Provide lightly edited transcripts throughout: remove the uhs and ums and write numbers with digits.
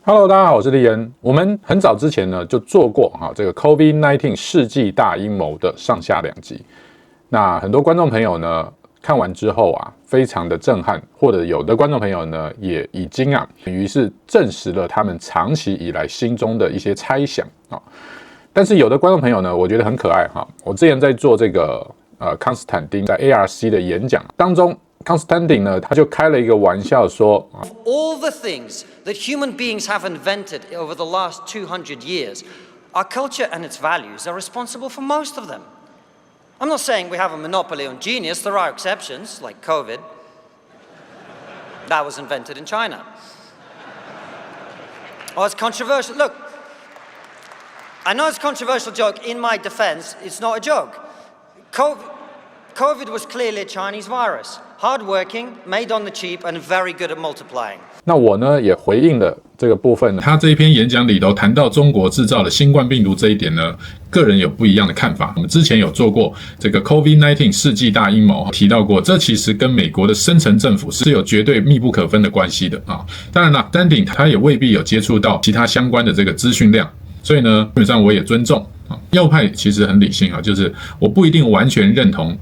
Hello， 大家好，我是立恩。我们很早之前呢就做过这个 Covid-1 世纪大阴谋的上下两集。那很多观众朋友呢看完之后非常的震撼，或者有的观众朋友呢也已经于是证实了他们长期以来心中的一些猜想但是有的观众朋友呢，我觉得很可爱我之前在做这个康斯坦丁在 ARC 的演讲当中。康斯坦丁呢，他就开了一个玩笑说 All the things that human beings have invented over the last 200 years, our culture and its values are responsible for most of them. I'm not saying we have a monopoly on genius. There are exceptions, like COVID. That was invented in China. Oh, it's controversial. Look, I know it's a controversial joke. In my defense, it's not a joke. COVID was clearly a Chinese virus. Hardworking, made on the cheap, and very good at multiplying. 那我呢也回应了这个部分。他这一篇演讲里头谈到中国制造的新冠病毒这一点呢，个人有不一样的看法。我们之前有做过这个 Covid-1 世纪大阴谋，提到过，这其实跟美国的深层政府是有绝对密不可分的关系的当然了，丹顶他也未必有接触到其他相关的这个资讯量，所以呢，基本上我也尊重右派其实很理性就是我不一定完全认同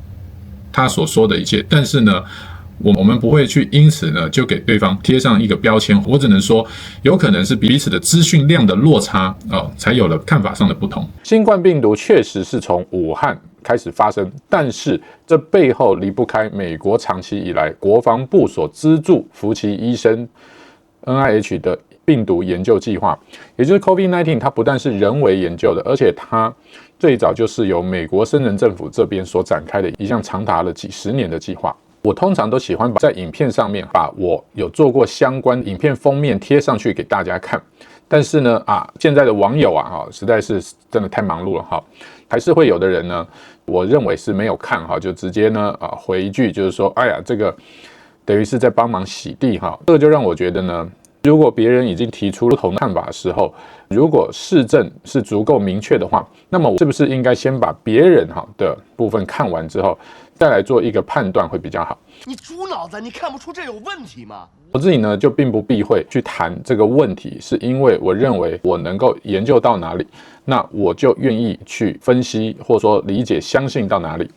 他所说的一切，但是呢，我们不会去因此呢就给对方贴上一个标签。我只能说，有可能是彼此的资讯量的落差才有了看法上的不同。新冠病毒确实是从武汉开始发生，但是这背后离不开美国长期以来国防部所资助福奇医生 NIH 的病毒研究计划，也就是 Covid-1 它不但是人为研究的，而且它最早就是由美国深层政府这边所展开的一项长达了几十年的计划。我通常都喜欢在影片上面把我有做过相关影片封面贴上去给大家看，但是呢现在的网友实在是真的太忙碌了还是会有的人呢，我认为是没有看就直接呢回一句就是说，哎呀，这个等于是在帮忙洗地这个就让我觉得呢，如果别人已经提出不同的看法的时候，如果事证是足够明确的话，那么我是不是应该先把别人的部分看完之后，再来做一个判断会比较好？你猪脑子，你看不出这有问题吗？我自己呢就并不避讳去谈这个问题，是因为我认为我能够研究到哪里，那我就愿意去分析或者说理解、相信到哪里。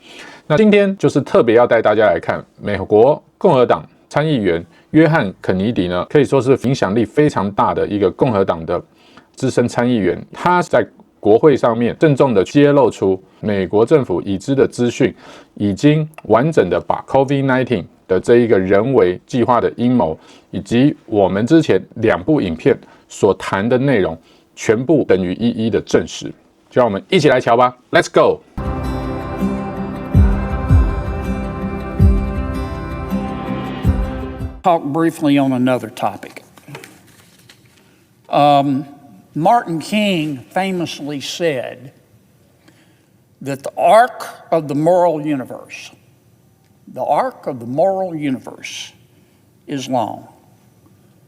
那今天就是特别要带大家来看美国共和党参议员约翰·肯尼迪呢，可以说是影响力非常大的一个共和党的资深参议员，他在国会上面郑重的揭露出美国政府已知的资讯，已经完整的把 Covid-1 的这一个人为计划的阴谋，以及我们之前2部影片所谈的内容，全部等于一一的证实。就让我们一起来瞧吧 ，Let's go。Talk briefly on another topic. Martin King famously said that the arc of the moral universe is long,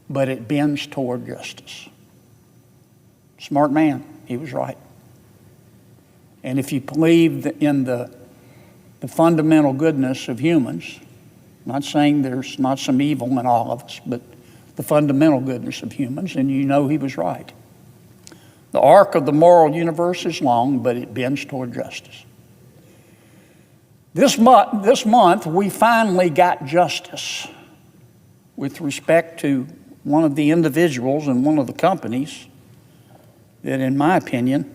but it bends toward justice. Smart man, he was right. And if you believe in the fundamental goodness of humans, not saying there's not some evil in all of us, but the fundamental goodness of humans, and you know he was right. The arc of the moral universe is long, but it bends toward justice. This month, we finally got justice with respect to one of the individuals and one of the companies that, in my opinion,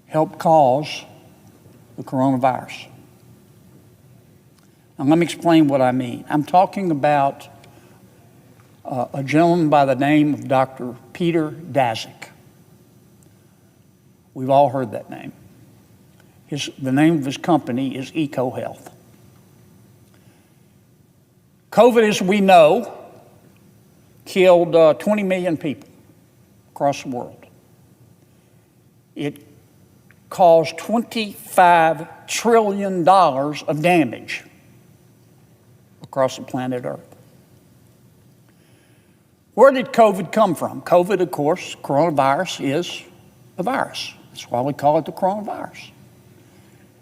helped cause the coronavirus. Now, let me explain what I mean. I'm talking about a gentleman by the name of Dr. Peter Daszak. We've all heard that name. The name of his company is EcoHealth. COVID, as we know, killed 20 million people across the world. It caused $25 trillion of damage across the planet Earth. Where did COVID come from? COVID, of course, coronavirus is a virus. That's why we call it the coronavirus.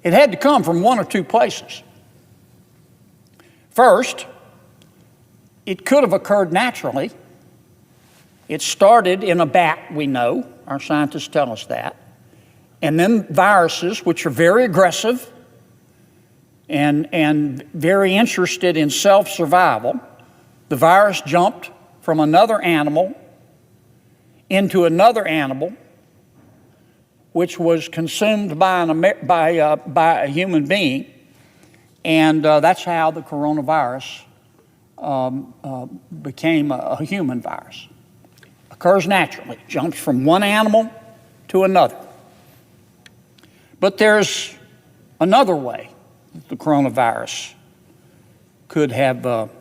It had to come from one or two places. First, It could have occurred naturally. It started in a bat, we know. Our scientists tell us that. And then viruses, which are very aggressive and very interested in self-survival, the virus jumped from another animal into another animal, which was consumed by a human being, and that's how the coronavirus became a human virus. Occurs naturally, jumps from one animal to another. But there's another way that the coronavirus could have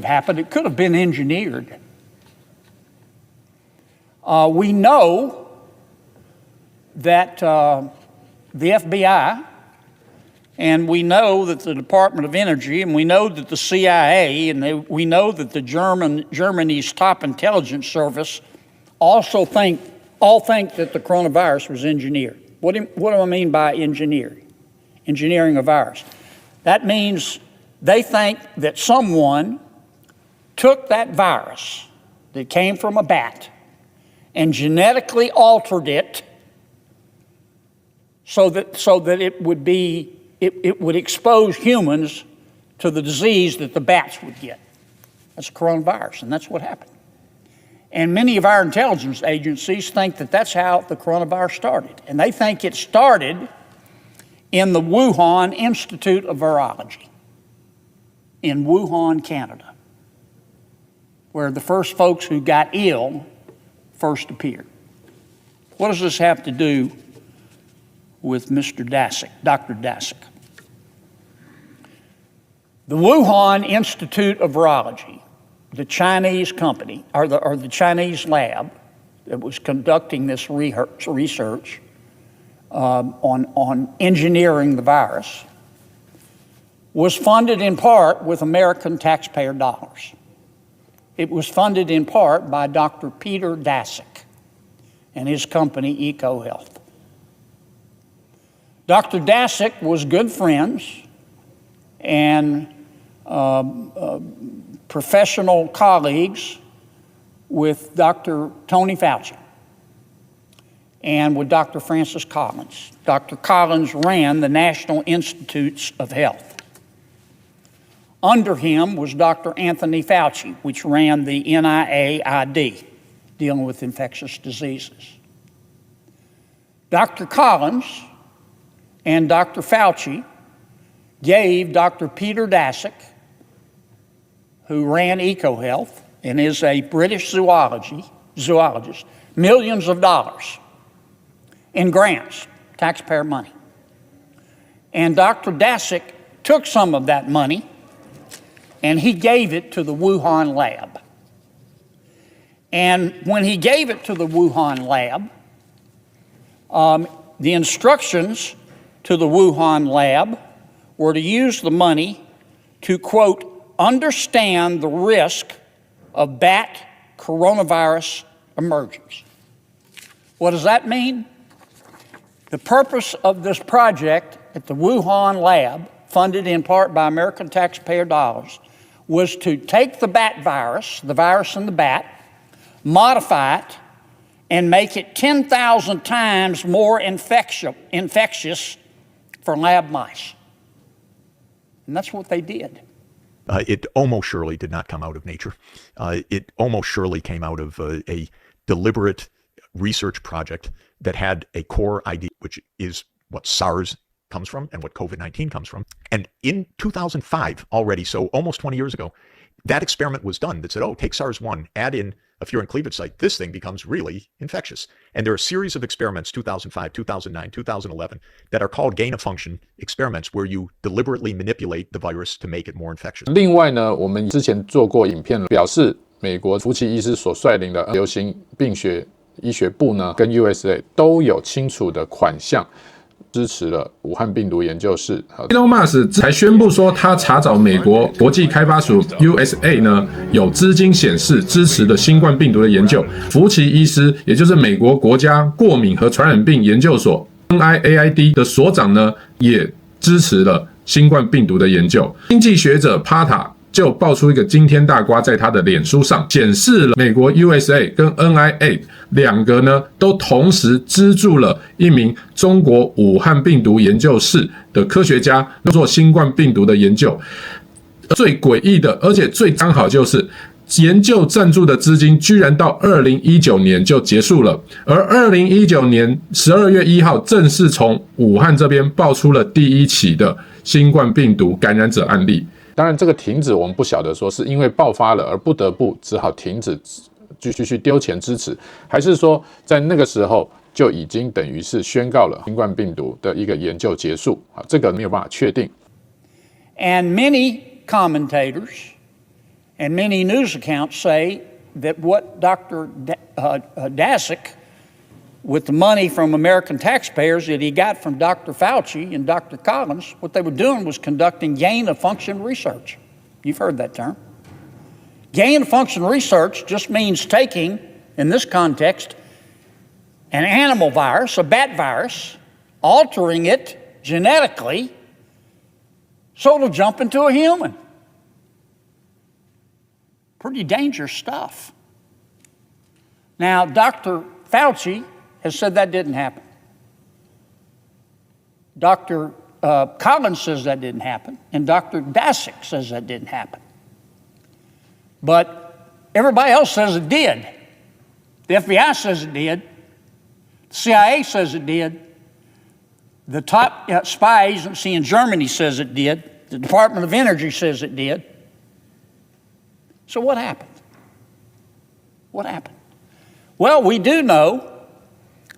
happened. It could have been engineered. We know that the FBI, and we know that the Department of Energy, and we know that the CIA, and we know that the Germany's top intelligence service all think that the coronavirus was engineered. What do I mean by engineering? Engineering a virus. That means they think that someone took that virus that came from a bat and genetically altered it so that it would expose humans to the disease that the bats would get. That's a coronavirus, and that's what happened. And many of our intelligence agencies think that that's how the coronavirus started. And they think it started in the Wuhan Institute of Virology in Wuhan, Canada, where the first folks who got ill first appeared. What does this have to do with Mr. Daszak, Dr. Daszak? The Wuhan Institute of Virology, the Chinese company, or the Chinese lab that was conducting this research on engineering the virus, was funded in part with American taxpayer dollars. It was funded in part by Dr. Peter Daszak and his company EcoHealth. Dr. Daszak was good friends and professional colleagues with Dr. Tony Fauci and with Dr. Francis Collins. Dr. Collins ran the National Institutes of Health. Under him was Dr. Anthony Fauci, which ran the NIAID, dealing with infectious diseases. Dr. Collins and Dr. Fauci gave Dr. Peter Daszak, who ran EcoHealth and is a British zoologist, millions of dollars in grants, taxpayer money. And Dr. Daszak took some of that money and he gave it to the Wuhan lab. And when he gave it to the Wuhan lab, the instructions to the Wuhan lab were to use the money to, quote, understand the risk of bat coronavirus emergence. What does that mean? The purpose of this project at the Wuhan lab, funded in part by American taxpayer dollars, was to take the bat virus, the virus in the bat, modify it, and make it 10,000 times more infectious for lab mice. And that's what they did. It almost surely did not come out of nature. It almost surely came out of a deliberate research project that had a core idea, which is what SARS comes from and what COVID-19 comes from. And in 2005 already, so almost 20 years ago, that experiment was done that said, oh, take SARS-1, add in a furin cleavage site, this thing becomes really infectious. And there are a series of experiments, 2005, 2009, 2011, that are called gain-of-function experiments, where you deliberately manipulate the virus to make it more infectious. 另外呢，我们之前做过影片，表示美国福奇医师所率领的流行病学医学部呢，跟 USA 都有清楚的款项支持了武汉病毒研究室。Elon Musk 才宣布说，他查找美国国际开发署 USA 呢有资金显示支持的新冠病毒的研究。福奇医师，也就是美国国家过敏和传染病研究所 NIAID 的所长呢，也支持了新冠病毒的研究。经济学者帕塔就爆出一个惊天大瓜，在他的脸书上显示了美国 USA 跟 NIH 两个呢都同时资助了一名中国武汉病毒研究室的科学家做新冠病毒的研究。最诡异的，而且最刚好就是研究赞助的资金居然到2019年就结束了，而2019年12月1号正是从武汉这边爆出了第一起的新冠病毒感染者案例。当然这个停止我们不晓得说是因为爆发了而不得不只好停止继续去丢钱支持，还是说在那个时候就已经等于是宣告了新冠病毒的一个研究结束，这个没有办法确定。 And many commentators and many news accounts say that what Dr. Daszak, with the money from American taxpayers that he got from Dr. Fauci and Dr. Collins, what they were doing was conducting gain-of-function research. You've heard that term. Gain-of-function research just means taking, in this context, an animal virus, a bat virus, altering it genetically so it'll jump into a human. Pretty dangerous stuff. Now, Dr. Fauci has said that didn't happen. Dr. Collins says that didn't happen, and Dr. Daszak says that didn't happen. But everybody else says it did. The FBI says it did. The CIA says it did. The top spy agency in Germany says it did. The Department of Energy says it did. So what happened? What happened? Well, we do know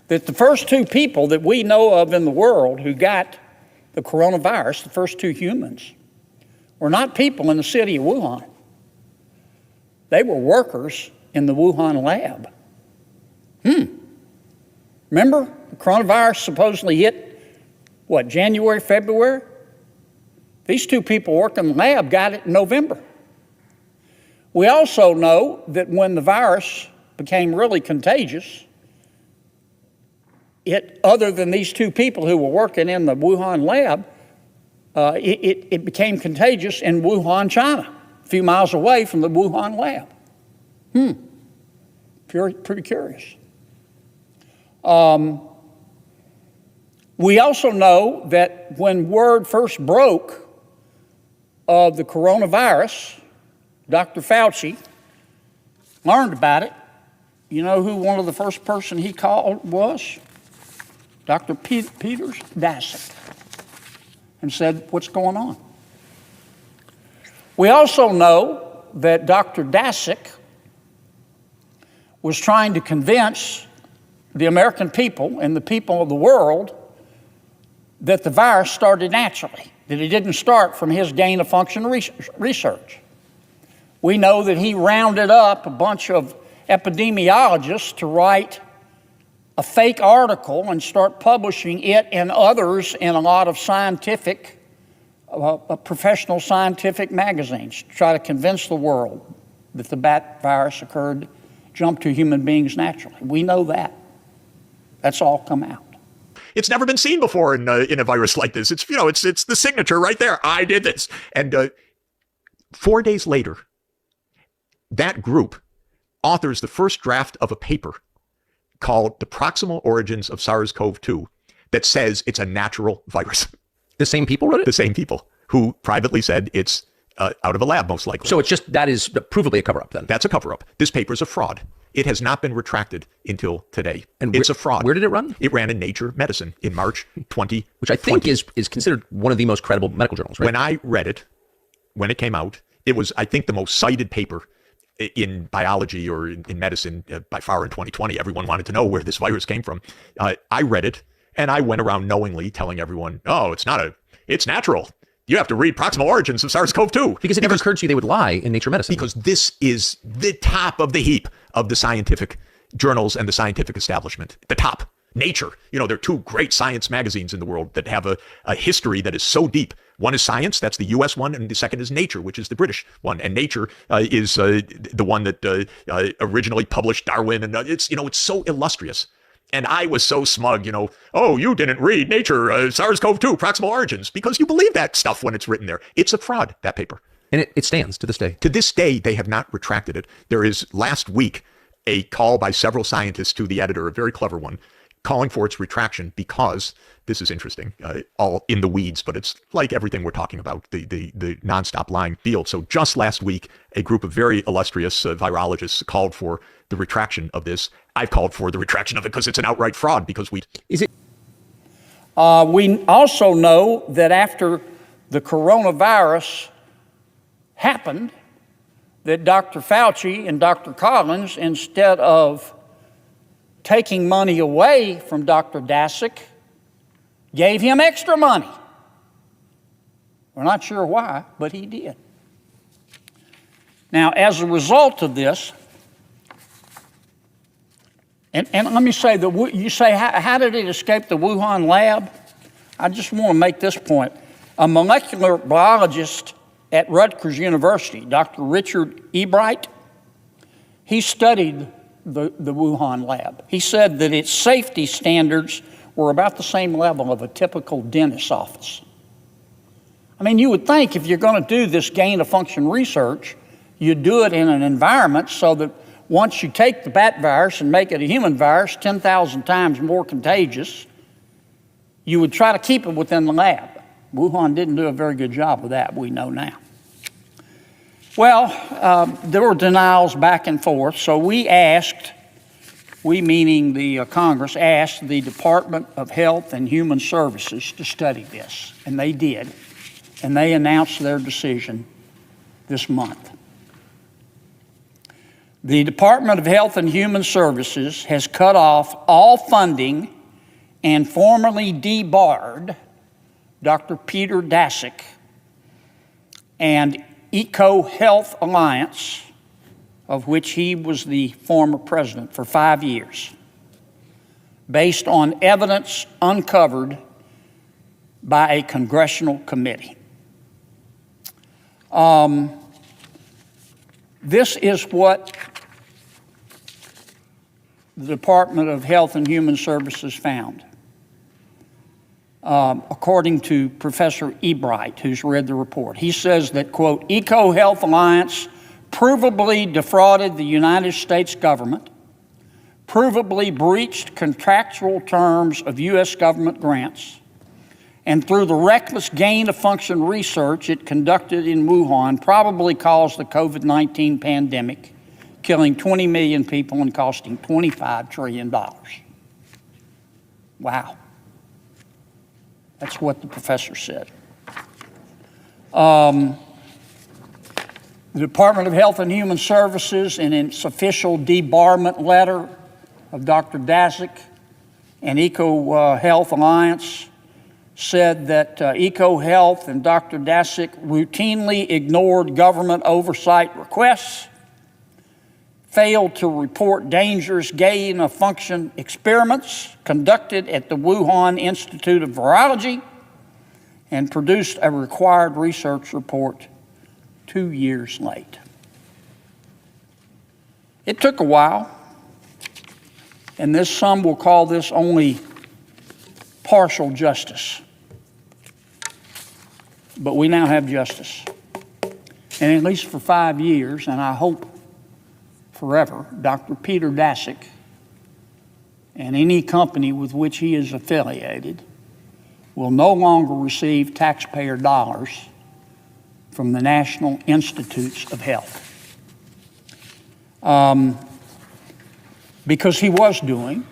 that the first two people that we know of in the world who got the coronavirus, the first two humans, were not people in the city of Wuhan. They were workers in the Wuhan lab. Remember, the coronavirus supposedly hit what, January, February? These two people working in the lab got it in November. We also know that when the virus became really contagious, other than these two people who were working in the Wuhan lab, it became contagious in Wuhan, China, a few miles away from the Wuhan lab. Pretty curious. We also know that when word first broke of the coronavirus, Dr. Fauci learned about it. You know who one of the first person he called was? Dr. Peter Daszak, and said, what's going on? We also know that Dr. Daszak was trying to convince the American people and the people of the world that the virus started naturally, that it didn't start from his gain-of-function research. We know that he rounded up a bunch of epidemiologists to write a fake article and start publishing it and others in a lot of scientific, professional scientific magazines to try to convince the world that the bat virus jumped to human beings naturally. We know that. That's all come out. It's never been seen before in a virus like this. It's the signature right there. I did this. And 4 days later, that group authors the first draft of a paper called The Proximal Origins of SARS-CoV-2 that says it's a natural virus. The same people wrote it? The same people who privately said it's out of a lab, most likely. So that is provably a cover-up then? That's a cover-up. This paper is a fraud. It has not been retracted until today. And it's a fraud. Where did it run? It ran in Nature Medicine in March 2020. Which I think is considered one of the most credible medical journals, right? When I read it, when it came out, it was, I think, the most cited paper in biology or in medicine by far in 2020. Everyone wanted to know where this virus came from. I read it, and I went around knowingly telling everyone, oh, it's natural. You have to read Proximal Origins of SARS-CoV-2. Because it never occurred to you they would lie in Nature Medicine. Because this is the top of the heap of the scientific journals and the scientific establishment. The top. Nature. There are two great science magazines in the world that have a history that is so deep. One is Science, that's the US one, and the second is Nature, which is the British one. And Nature is the one that originally published Darwin, and it's so illustrious. And I was so smug, oh, you didn't read Nature, SARS-CoV-2, Proximal Origins, because you believe that stuff when it's written there. It's a fraud, that paper. And it stands to this day. To this day, they have not retracted it. There is, last week, a call by several scientists to the editor, a very clever one, calling for its retraction because, this is interesting, all in the weeds, but it's like everything we're talking about, the nonstop lying field. So just last week, a group of very illustrious virologists called for the retraction of this. I've called for the retraction of it because it's an outright fraud, because we... Is it? We also know that after the coronavirus happened, that Dr. Fauci and Dr. Collins, instead of taking money away from Dr. Daszak, gave him extra money. We're not sure why, but he did. Now, as a result of this, and let me say, you say, how did it escape the Wuhan lab? I just want to make this point. A molecular biologist at Rutgers University, Dr. Richard Ebright, he studied the Wuhan lab. He said that its safety standards were about the same level of a typical dentist's office. I mean, you would think if you're going to do this gain-of-function research, you'd do it in an environment so that once you take the bat virus and make it a human virus 10,000 times more contagious, you would try to keep it within the lab. Wuhan didn't do a very good job of that, we know now. Well, there were denials back and forth, so we meaning the Congress, asked the Department of Health and Human Services to study this, and they did, and they announced their decision this month. The Department of Health and Human Services has cut off all funding and formally debarred Dr. Peter Daszak and EcoHealth Alliance, of which he was the former president, for 5 years, based on evidence uncovered by a congressional committee. This is what the Department of Health and Human Services found. According to Professor Ebright, who's read the report. He says that, quote, EcoHealth Alliance provably defrauded the United States government, provably breached contractual terms of U.S. government grants, and through the reckless gain-of-function research it conducted in Wuhan, probably caused the COVID-19 pandemic, killing 20 million people and costing $25 trillion. Wow. That's what the professor said. The Department of Health and Human Services, in its official debarment letter of Dr. Daszak and EcoHealth Alliance, said that EcoHealth and Dr. Daszak routinely ignored government oversight requests, failed to report dangerous gain-of-function experiments conducted at the Wuhan Institute of Virology, and produced a required research report 2 years late. It took a while, and some will call this only partial justice. But we now have justice. And at least for 5 years, and I hope forever, Dr. Peter Daszak and any company with which he is affiliated will no longer receive taxpayer dollars from the National Institutes of Health. Because he was doing,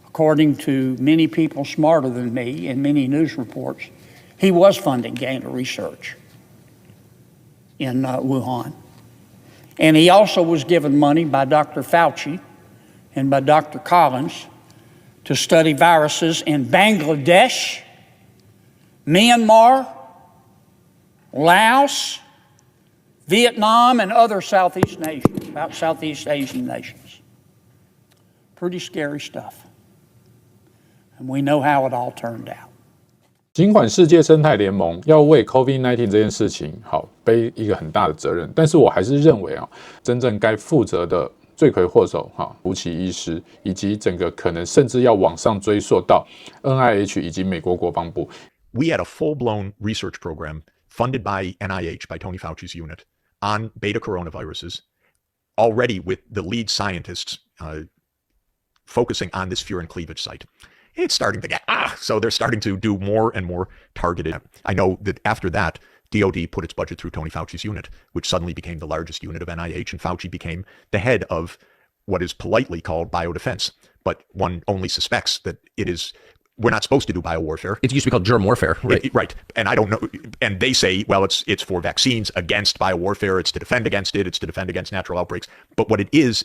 according to many people smarter than me and many news reports, he was funding gain of research in Wuhan. And he also was given money by Dr. Fauci and by Dr. Collins to study viruses in Bangladesh, Myanmar, Laos, Vietnam, and other Southeast Asian nations. Pretty scary stuff. And we know how it all turned out. 尽管世界生态联盟要为 Covid-19 这件事情背一个很大的责任，但是我还是认为真正该负责的罪魁祸首福奇医师，以及整个可能甚至要往上追溯到 NIH 以及美国国防部。We had a full-blown research program funded by NIH, by Tony Fauci's unit, on beta coronaviruses, already with the lead scientists focusing on this fear and cleavage site. It's starting to get, so they're starting to do more and more targeted. I know that after that, DOD put its budget through Tony Fauci's unit, which suddenly became the largest unit of NIH, and Fauci became the head of what is politely called biodefense. But one only suspects that we're not supposed to do biowarfare. It used to be called germ warfare, right? Right. And I don't know. And they say, well, it's for vaccines against biowarfare. It's to defend against it. It's to defend against natural outbreaks. But what it is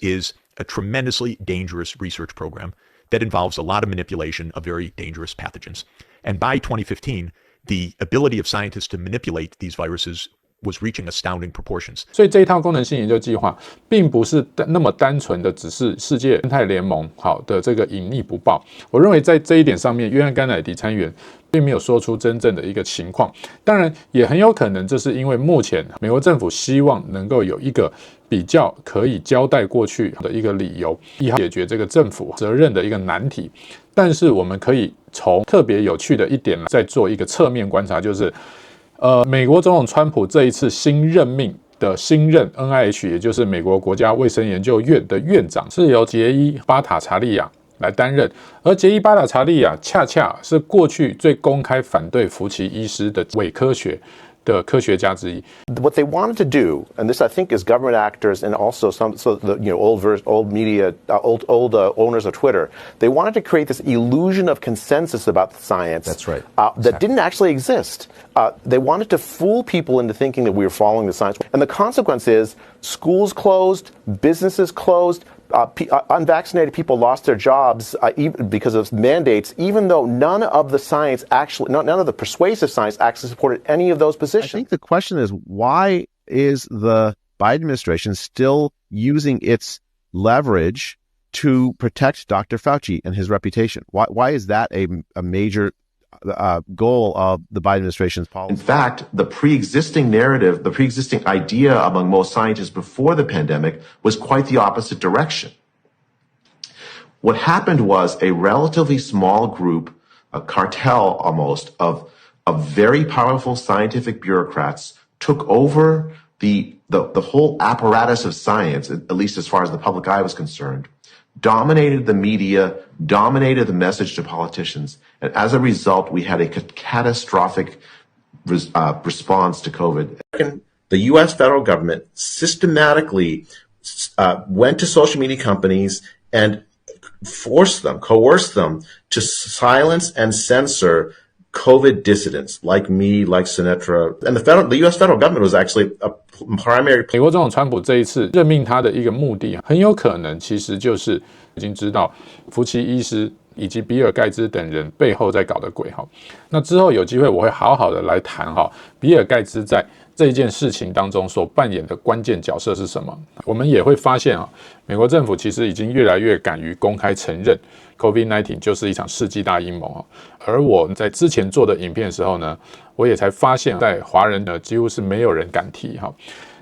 a tremendously dangerous research program that involves a lot of manipulation of very dangerous pathogens. And by 2015, the ability of scientists to manipulate these viruses was reaching astounding proportions. 所以这一套功能性研究计划并不是那么单纯的只是世界生态联盟好的这个隐匿不报。我认为在这一点上面，约翰甘乃迪参议员并没有说出真正的一个情况。当然，也很有可能这是因为目前美国政府希望能够有一个比较可以交代过去的一个理由，以解决这个政府责任的一个难题。但是我们可以从特别有趣的一点再做一个侧面观察，就是美国总统川普这一次新任命的新任 NIH， 也就是美国国家卫生研究院的院长，是由杰伊·巴塔查利亚来担任。而杰伊·巴塔查利亚恰恰是过去最公开反对福奇医师的伪科学的科学家之一。What they wanted to do, and this I think is government actors and also old media, old owners of Twitter, they wanted to create this illusion of consensus about science. That's right. That didn't actually exist. They wanted to fool people into thinking that we were following the science. And the consequence is schools closed, businesses closed, unvaccinated people lost their jobs even because of mandates, even though none of the science none of the persuasive science actually supported any of those positions. I think the question is, why is the Biden administration still using its leverage to protect Dr. Fauci and his reputation? Why is that a major goal of the Biden administration's policy? In fact, the pre-existing narrative, the pre-existing idea among most scientists before the pandemic was quite the opposite direction. What happened was a relatively small group, a cartel almost, of very powerful scientific bureaucrats took over the whole apparatus of science, at least as far as the public eye was concerned, dominated the media, dominated the message to politicians, and as a result, we had a catastrophic response to COVID. The U.S. federal government systematically went to social media companies and coerced them to silence and censor COVID dissidents like me, like Sinatra, and the U.S. federal government was actually a primary. 美国总统川普这一次任命他的一个目的，很有可能其实就是已经知道福奇医师以及比尔盖茨等人背后在搞的鬼哈。那之后有机会我会好好的来谈哈，比尔盖茨在这一件事情当中所扮演的关键角色是什么？我们也会发现啊，美国政府其实已经越来越敢于公开承认 Covid-19 就是一场世纪大阴谋啊。而我在之前做的影片的时候呢，我也才发现，在华人呢几乎是没有人敢提哈。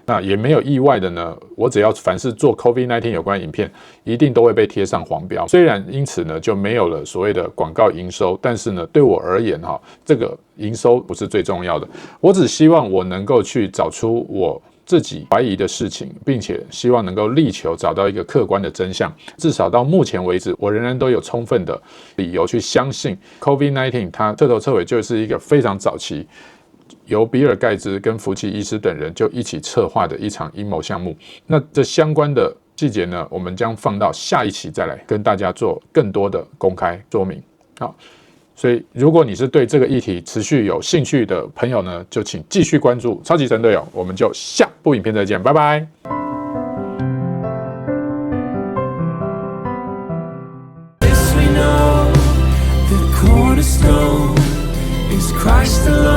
那也没有意外的呢，我只要凡是做 Covid-19 有关影片，一定都会被贴上黄标。虽然因此呢就没有了所谓的广告营收，但是呢对我而言哈，这个营收不是最重要的。我只希望我能够去找出我自己怀疑的事情，并且希望能够力求找到一个客观的真相。至少到目前为止，我仍然都有充分的理由去相信 Covid-19 它彻头彻尾就是一个非常早期由比尔盖茨跟福奇医师等人就一起策划的一场阴谋项目。那这相关的细节呢，我们将放到下一期再来跟大家做更多的公开说明。好，所以如果你是对这个议题持续有兴趣的朋友呢，就请继续关注超级神队友，我们就下部影片再见，拜拜。Christ alone.